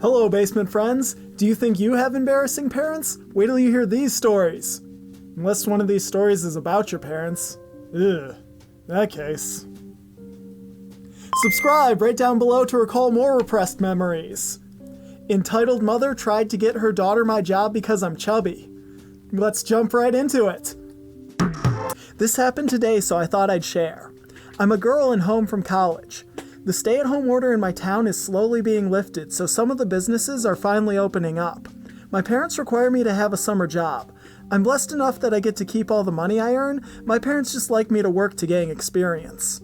Hello, basement friends. Do you think you have embarrassing parents? Wait till you hear these stories. Unless one of these stories is about your parents. Ugh, that case. Subscribe right down below to recall more repressed memories. Entitled mother tried to get her daughter my job because I'm chubby. Let's jump right into it. This happened today, so I thought I'd share. I'm a girl and home from college. The stay-at-home order in my town is slowly being lifted, so some of the businesses are finally opening up. My parents require me to have a summer job. I'm blessed enough that I get to keep all the money I earn. My parents just like me to work to gain experience.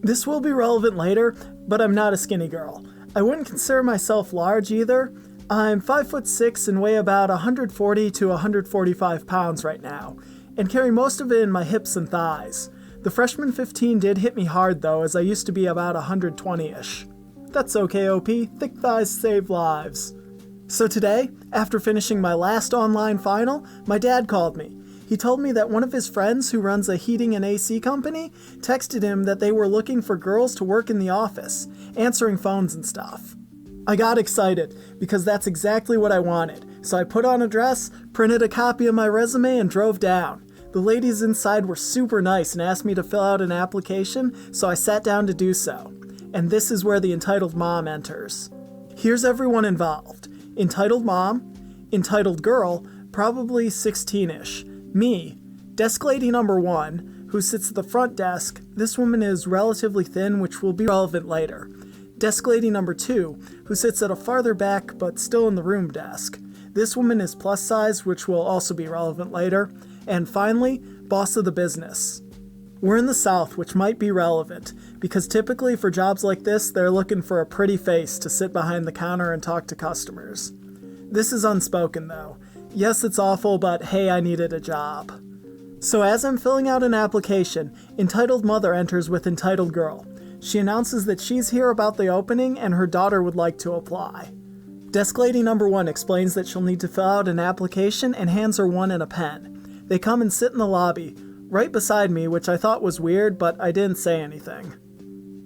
This will be relevant later, but I'm not a skinny girl. I wouldn't consider myself large either. I'm 5'6" and weigh about 140 to 145 pounds right now, and carry most of it in my hips and thighs. The freshman 15 did hit me hard though, as I used to be about 120-ish. That's okay, OP. Thick thighs save lives. So today, after finishing my last online final, my dad called me. He told me that one of his friends who runs a heating and AC company texted him that they were looking for girls to work in the office, answering phones and stuff. I got excited, because that's exactly what I wanted, so I put on a dress, printed a copy of my resume, and drove down. The ladies inside were super nice and asked me to fill out an application, so I sat down to do so. And this is where the entitled mom enters. Here's everyone involved. Entitled mom, entitled girl, probably 16-ish. Me, desk lady number 1, who sits at the front desk. This woman is relatively thin, which will be relevant later. Desk lady number 2, who sits at a farther back but still in the room desk. This woman is plus size, which will also be relevant later. And finally, boss of the business. We're in the South, which might be relevant, because typically for jobs like this, they're looking for a pretty face to sit behind the counter and talk to customers. This is unspoken though. Yes, it's awful, but hey, I needed a job. So as I'm filling out an application, entitled mother enters with entitled girl. She announces that she's here about the opening and her daughter would like to apply. Desk lady number 1 explains that she'll need to fill out an application and hands her one and a pen. They come and sit in the lobby, right beside me, which I thought was weird, but I didn't say anything.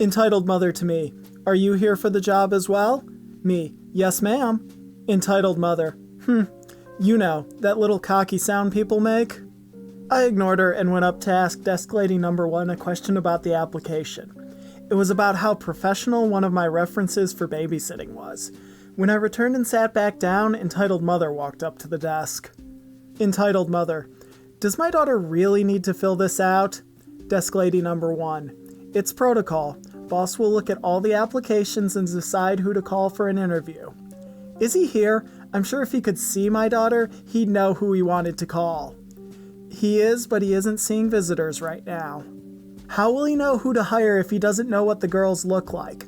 Entitled mother to me, are you here for the job as well? Me, yes ma'am. Entitled mother, you know, that little cocky sound people make? I ignored her and went up to ask desk lady number 1 a question about the application. It was about how professional one of my references for babysitting was. When I returned and sat back down, entitled mother walked up to the desk. Entitled mother, does my daughter really need to fill this out? Desk lady number 1. It's protocol. Boss will look at all the applications and decide who to call for an interview. Is he here? I'm sure if he could see my daughter, he'd know who he wanted to call. He is, but he isn't seeing visitors right now. How will he know who to hire if he doesn't know what the girls look like?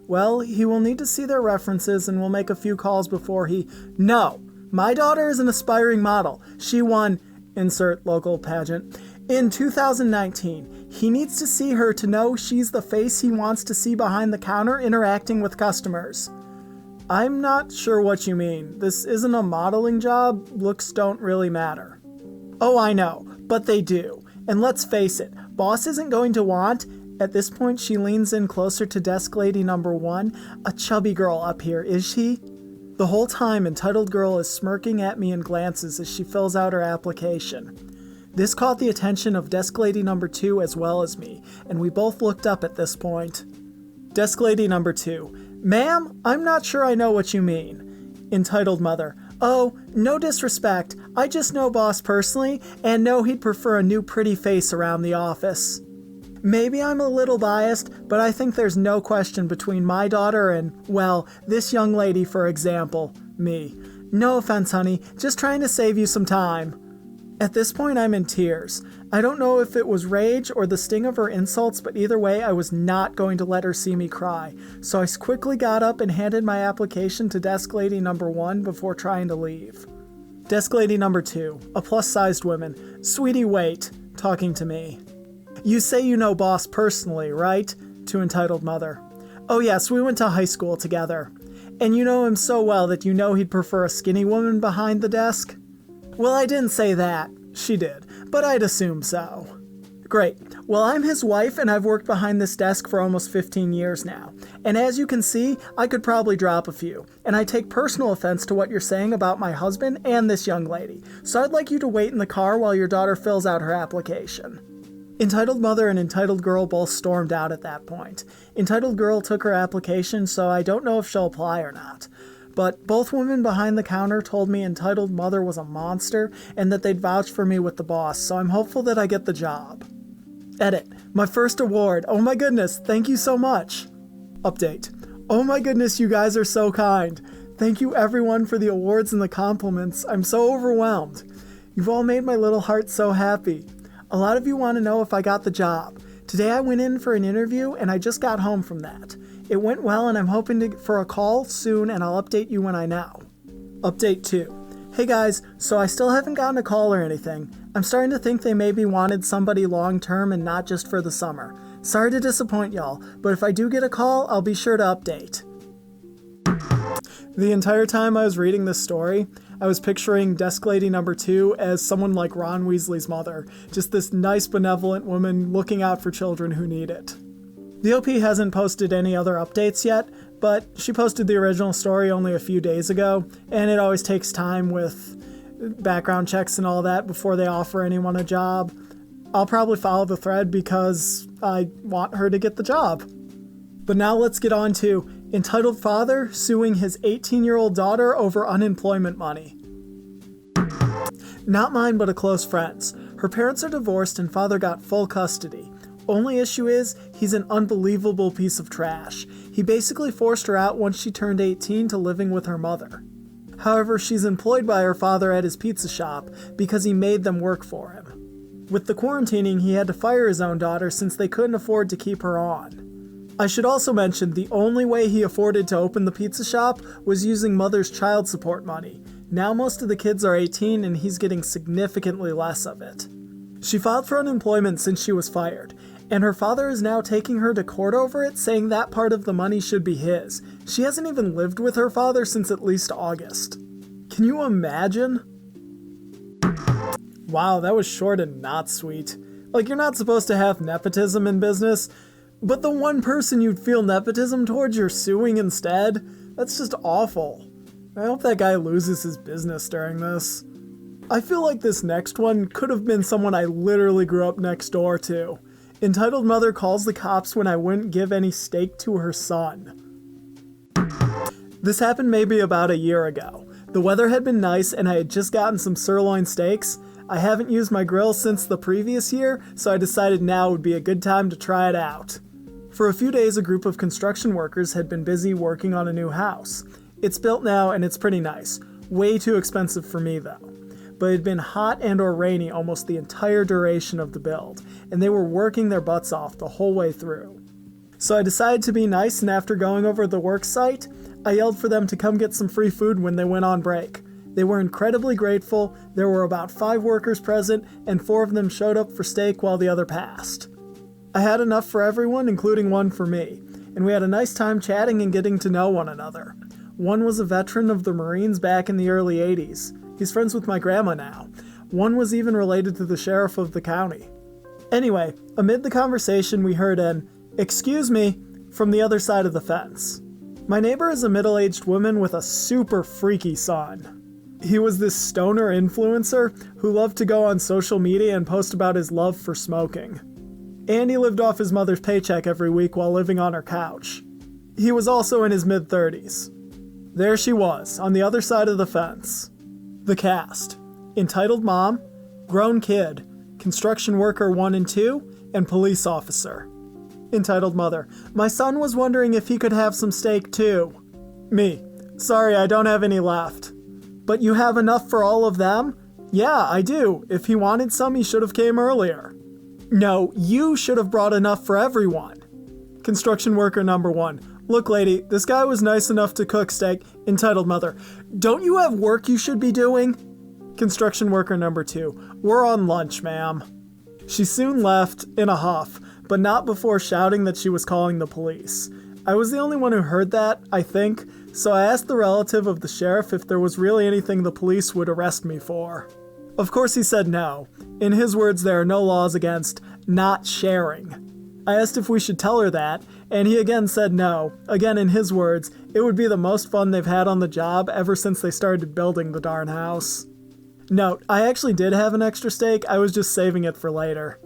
Well, he will need to see their references and will make a few calls before he... No! My daughter is an aspiring model. She won... insert local pageant, in 2019. He needs to see her to know she's the face he wants to see behind the counter interacting with customers. I'm not sure what you mean. This isn't a modeling job. Looks don't really matter. Oh, I know, but they do. And let's face it, boss isn't going to want, at this point she leans in closer to desk lady number 1, a chubby girl up here, is she? The whole time, entitled girl is smirking at me in glances as she fills out her application. This caught the attention of desk lady number 2 as well as me, and we both looked up at this point. Desk lady number 2. Ma'am, I'm not sure I know what you mean. Entitled mother. Oh, no disrespect. I just know boss personally, and know he'd prefer a new pretty face around the office. Maybe I'm a little biased, but I think there's no question between my daughter and, well, this young lady, for example, me. No offense, honey, just trying to save you some time. At this point, I'm in tears. I don't know if it was rage or the sting of her insults, but either way, I was not going to let her see me cry. So I quickly got up and handed my application to desk lady number 1 before trying to leave. Desk lady number 2, a plus-sized woman. Sweetie, wait, talking to me. You say you know boss personally, right? To entitled mother. Oh yes, we went to high school together. And you know him so well that you know he'd prefer a skinny woman behind the desk? Well, I didn't say that. She did, but I'd assume so. Great. Well, I'm his wife, and I've worked behind this desk for almost 15 years now. And as you can see, I could probably drop a few. And I take personal offense to what you're saying about my husband and this young lady. So I'd like you to wait in the car while your daughter fills out her application. Entitled Mother and Entitled Girl both stormed out at that point. Entitled Girl took her application, so I don't know if she'll apply or not. But both women behind the counter told me Entitled Mother was a monster and that they'd vouch for me with the boss, so I'm hopeful that I get the job. Edit. My first award. Oh my goodness, thank you so much. Update. Oh my goodness, you guys are so kind. Thank you everyone for the awards and the compliments. I'm so overwhelmed. You've all made my little heart so happy. A lot of you want to know if I got the job. Today I went in for an interview and I just got home from that. It went well and I'm hoping for a call soon and I'll update you when I know. Update 2. Hey guys, so I still haven't gotten a call or anything. I'm starting to think they maybe wanted somebody long term and not just for the summer. Sorry to disappoint y'all, but if I do get a call, I'll be sure to update. The entire time I was reading this story, I was picturing Desk Lady number 2 as someone like Ron Weasley's mother, just this nice benevolent woman looking out for children who need it. The OP hasn't posted any other updates yet, but she posted the original story only a few days ago, and it always takes time with background checks and all that before they offer anyone a job. I'll probably follow the thread because I want her to get the job. But now let's get on to Entitled Father suing his 18-year-old daughter over unemployment money. Not mine, but a close friend's. Her parents are divorced and father got full custody. Only issue is, he's an unbelievable piece of trash. He basically forced her out once she turned 18 to living with her mother. However, she's employed by her father at his pizza shop because he made them work for him. With the quarantining, he had to fire his own daughter since they couldn't afford to keep her on. I should also mention the only way he afforded to open the pizza shop was using mother's child support money. Now most of the kids are 18 and he's getting significantly less of it. She filed for unemployment since she was fired, and her father is now taking her to court over it, saying that part of the money should be his. She hasn't even lived with her father since at least August. Can you imagine? Wow, that was short and not sweet. Like, you're not supposed to have nepotism in business, but the one person you'd feel nepotism towards you're suing instead? That's just awful. I hope that guy loses his business during this. I feel like this next one could have been someone I literally grew up next door to. Entitled Mother calls the cops when I wouldn't give any steak to her son. This happened maybe about a year ago. The weather had been nice and I had just gotten some sirloin steaks. I haven't used my grill since the previous year, so I decided now would be a good time to try it out. For a few days, a group of construction workers had been busy working on a new house. It's built now and it's pretty nice. Way too expensive for me though. But it had been hot and or rainy almost the entire duration of the build, and they were working their butts off the whole way through. So I decided to be nice, and after going over the work site, I yelled for them to come get some free food when they went on break. They were incredibly grateful. There were about 5 workers present, and 4 of them showed up for steak while the other passed. I had enough for everyone, including one for me, and we had a nice time chatting and getting to know one another. One was a veteran of the Marines back in the early 80s. He's friends with my grandma now. One was even related to the sheriff of the county. Anyway, amid the conversation we heard an "excuse me" from the other side of the fence. My neighbor is a middle-aged woman with a super freaky son. He was this stoner influencer who loved to go on social media and post about his love for smoking. And he lived off his mother's paycheck every week while living on her couch. He was also in his mid-30s. There she was, on the other side of the fence. The cast: Entitled Mom, Grown Kid, Construction Worker 1 and 2, and Police Officer. Entitled Mother: My son was wondering if he could have some steak too. Me: Sorry, I don't have any left. But you have enough for all of them? Yeah, I do. If he wanted some, he should have came earlier. No, you should have brought enough for everyone. Construction Worker number 1: Look, lady, this guy was nice enough to cook steak. Entitled Mother: Don't you have work you should be doing? Construction Worker number 2: We're on lunch, ma'am. She soon left in a huff, but not before shouting that she was calling the police. I was the only one who heard that, I think, so I asked the relative of the sheriff if there was really anything the police would arrest me for. Of course he said no. In his words, there are no laws against not sharing. I asked if we should tell her that, and he again said no. Again, in his words, it would be the most fun they've had on the job ever since they started building the darn house. Note, I actually did have an extra steak, I was just saving it for later.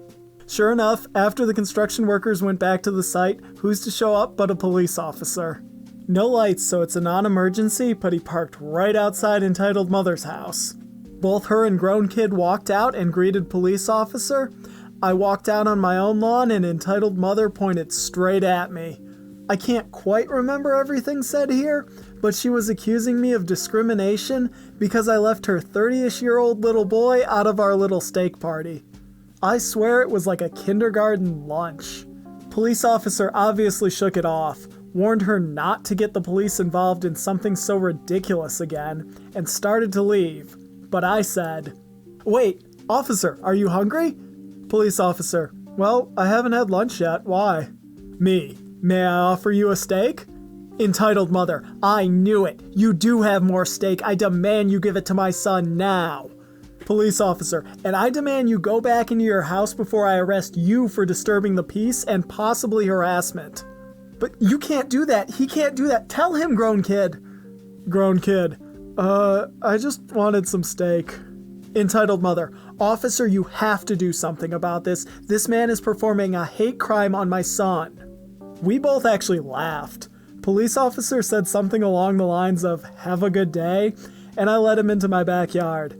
Sure enough, after the construction workers went back to the site, who's to show up but a police officer? No lights, so it's a non-emergency, but he parked right outside entitled mother's house. Both her and grown kid walked out and greeted police officer. I walked out on my own lawn and entitled mother pointed straight at me. I can't quite remember everything said here, but she was accusing me of discrimination because I left her 30-ish-year-old little boy out of our little steak party. I swear it was like a kindergarten lunch. Police officer obviously shook it off, warned her not to get the police involved in something so ridiculous again, and started to leave. But I said, "Wait, officer, are you hungry?" Police officer, "Well, I haven't had lunch yet, why?" Me, "May I offer you a steak?" Entitled mother, "I knew it. You do have more steak. I demand you give it to my son now." Police officer, "And I demand you go back into your house before I arrest you for disturbing the peace and possibly harassment." "But you can't do that. He can't do that. Tell him, grown kid." Grown kid, I just wanted some steak." Entitled mother, "Officer, you have to do something about this. This man is performing a hate crime on my son." We both actually laughed. Police officer said something along the lines of, "Have a good day," and I let him into my backyard.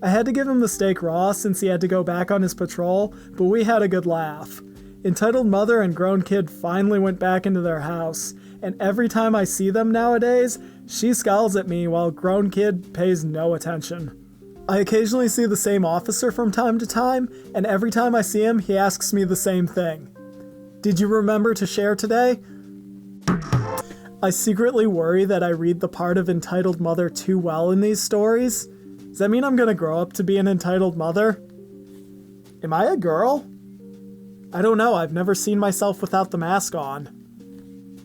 I had to give him the steak raw since he had to go back on his patrol, but we had a good laugh. Entitled mother and grown kid finally went back into their house, and every time I see them nowadays, she scowls at me while grown kid pays no attention. I occasionally see the same officer from time to time, and every time I see him, he asks me the same thing. "Did you remember to share today?" I secretly worry that I read the part of entitled mother too well in these stories. Does that mean I'm gonna grow up to be an entitled mother? Am I a girl? I don't know, I've never seen myself without the mask on.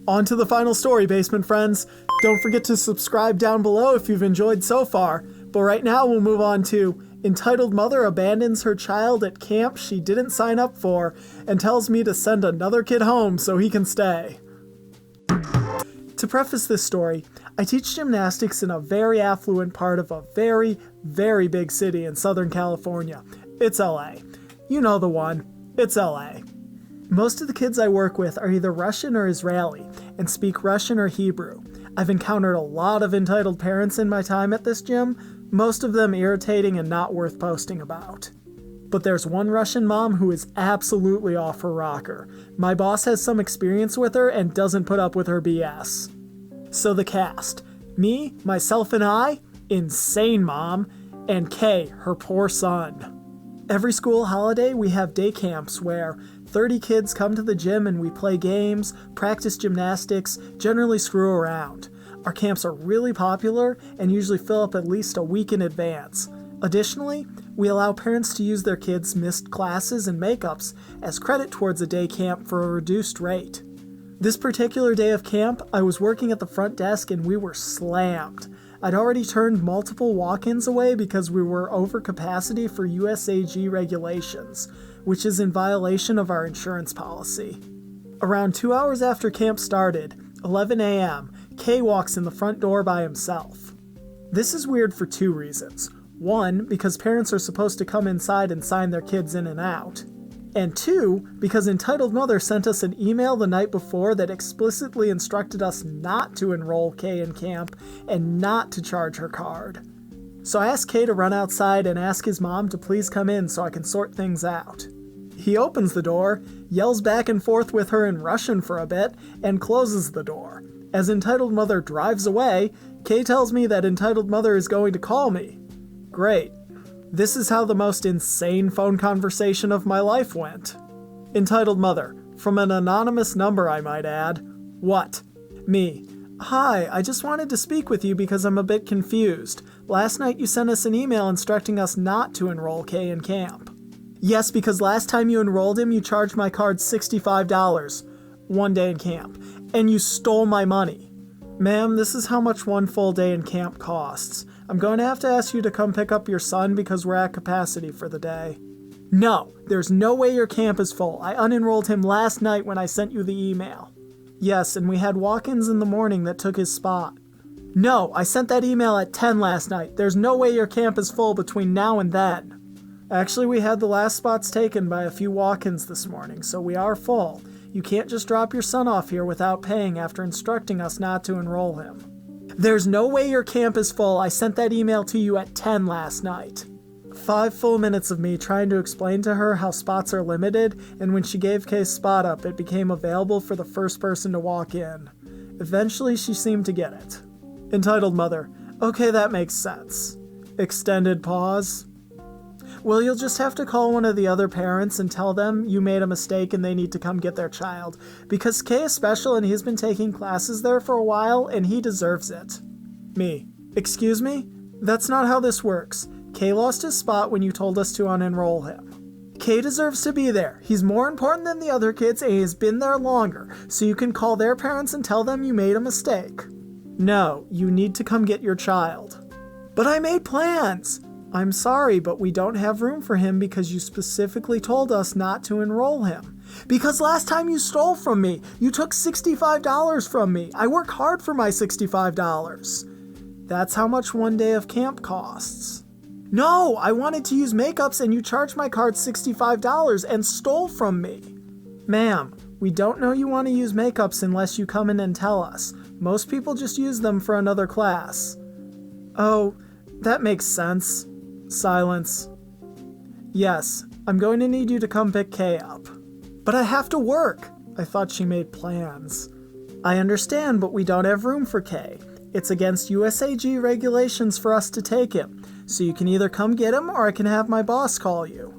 On to the final story, basement friends. Don't forget to subscribe down below if you've enjoyed so far. But right now we'll move on to entitled mother abandons her child at camp she didn't sign up for and tells me to send another kid home so he can stay. To preface this story, I teach gymnastics in a very affluent part of a very, very big city in Southern California. It's LA. You know the one. It's LA. Most of the kids I work with are either Russian or Israeli and speak Russian or Hebrew. I've encountered a lot of entitled parents in my time at this gym, most of them irritating and not worth posting about. But there's one Russian mom who is absolutely off her rocker. My boss has some experience with her and doesn't put up with her BS. So the cast: me, myself and I, insane mom, and Kay, her poor son. Every school holiday we have day camps where 30 kids come to the gym and we play games, practice gymnastics, generally screw around. Our camps are really popular and usually fill up at least a week in advance. Additionally, we allow parents to use their kids' missed classes and makeups as credit towards a day camp for a reduced rate. This particular day of camp, I was working at the front desk and we were slammed. I'd already turned multiple walk-ins away because we were over capacity for USAG regulations, which is in violation of our insurance policy. Around 2 hours after camp started, 11 a.m., Kay walks in the front door by himself. This is weird for two reasons. One, because parents are supposed to come inside and sign their kids in and out. And two, because entitled mother sent us an email the night before that explicitly instructed us not to enroll Kay in camp and not to charge her card. So I asked Kay to run outside and ask his mom to please come in so I can sort things out. He opens the door, yells back and forth with her in Russian for a bit, and closes the door. As entitled mother drives away, Kay tells me that entitled mother is going to call me. Great. This is how the most insane phone conversation of my life went. Entitled mother, from an anonymous number I might add. What? Me. Hi, I just wanted to speak with you because I'm a bit confused. Last night you sent us an email instructing us not to enroll Kay in camp. Yes, because last time you enrolled him you charged my card $65. 1 day in camp. And you stole my money. Ma'am, this is how much 1 full day in camp costs. I'm going to have to ask you to come pick up your son because we're at capacity for the day. No, there's no way your camp is full. I unenrolled him last night when I sent you the email. Yes, and we had walk-ins in the morning that took his spot. No, I sent that email at 10 last night. There's no way your camp is full between now and then. Actually, we had the last spots taken by a few walk-ins this morning, so we are full. You can't just drop your son off here without paying after instructing us not to enroll him. There's no way your camp is full. I sent that email to you at 10 last night. 5 full minutes of me trying to explain to her how spots are limited, and when she gave Kay's spot up, it became available for the first person to walk in. Eventually, she seemed to get it. Entitled Mother: Okay, that makes sense. Extended pause. Well, you'll just have to call one of the other parents and tell them you made a mistake and they need to come get their child. Because Kay is special and he's been taking classes there for a while and he deserves it. Me: Excuse me? That's not how this works. Kay lost his spot when you told us to unenroll him. Kay deserves to be there. He's more important than the other kids and he's been there longer, so you can call their parents and tell them you made a mistake. No, you need to come get your child. But I made plans. I'm sorry, but we don't have room for him because you specifically told us not to enroll him. Because last time you stole from me, you took $65 from me. I work hard for my $65. That's how much one day of camp costs. No, I wanted to use makeups and you charged my card $65 and stole from me. Ma'am, we don't know you want to use makeups unless you come in and tell us. Most people just use them for another class. Oh, that makes sense. Silence. Yes, I'm going to need you to come pick Kay up. But I have to work. I thought she made plans. I understand, but we don't have room for Kay. It's against USAG regulations for us to take him, so you can either come get him or I can have my boss call you.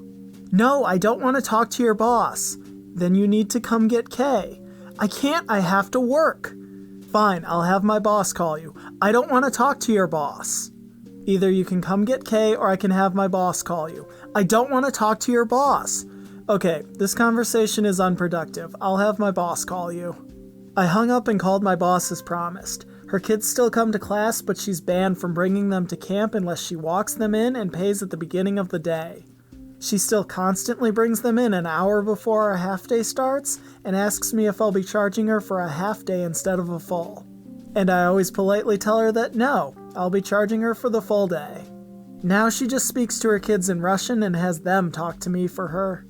No, I don't want to talk to your boss. Then you need to come get Kay. I can't, I have to work. Fine, I'll have my boss call you. I don't want to talk to your boss. Either you can come get Kay or I can have my boss call you. I don't want to talk to your boss. Okay, this conversation is unproductive. I'll have my boss call you. I hung up and called my boss as promised. Her kids still come to class, but she's banned from bringing them to camp unless she walks them in and pays at the beginning of the day. She still constantly brings them in an hour before our half-day starts and asks me if I'll be charging her for a half-day instead of a full. And I always politely tell her that no, I'll be charging her for the full day. Now she just speaks to her kids in Russian and has them talk to me for her.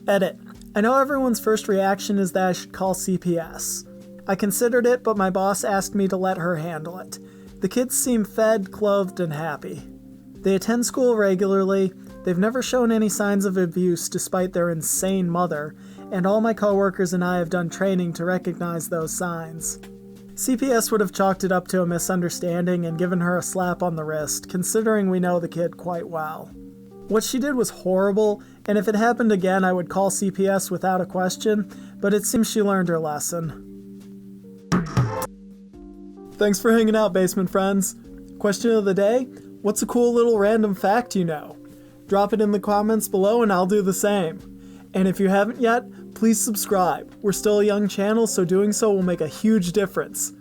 Edit. I know everyone's first reaction is that I should call CPS. I considered it, but my boss asked me to let her handle it. The kids seem fed, clothed, and happy. They attend school regularly. They've never shown any signs of abuse despite their insane mother, and all my coworkers and I have done training to recognize those signs. CPS would have chalked it up to a misunderstanding and given her a slap on the wrist, considering we know the kid quite well. What she did was horrible, and if it happened again I would call CPS without a question, but it seems she learned her lesson. Thanks for hanging out, basement friends. Question of the day: what's a cool little random fact you know? Drop it in the comments below and I'll do the same. And if you haven't yet, please subscribe. We're still a young channel, so doing so will make a huge difference.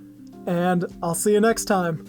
And I'll see you next time.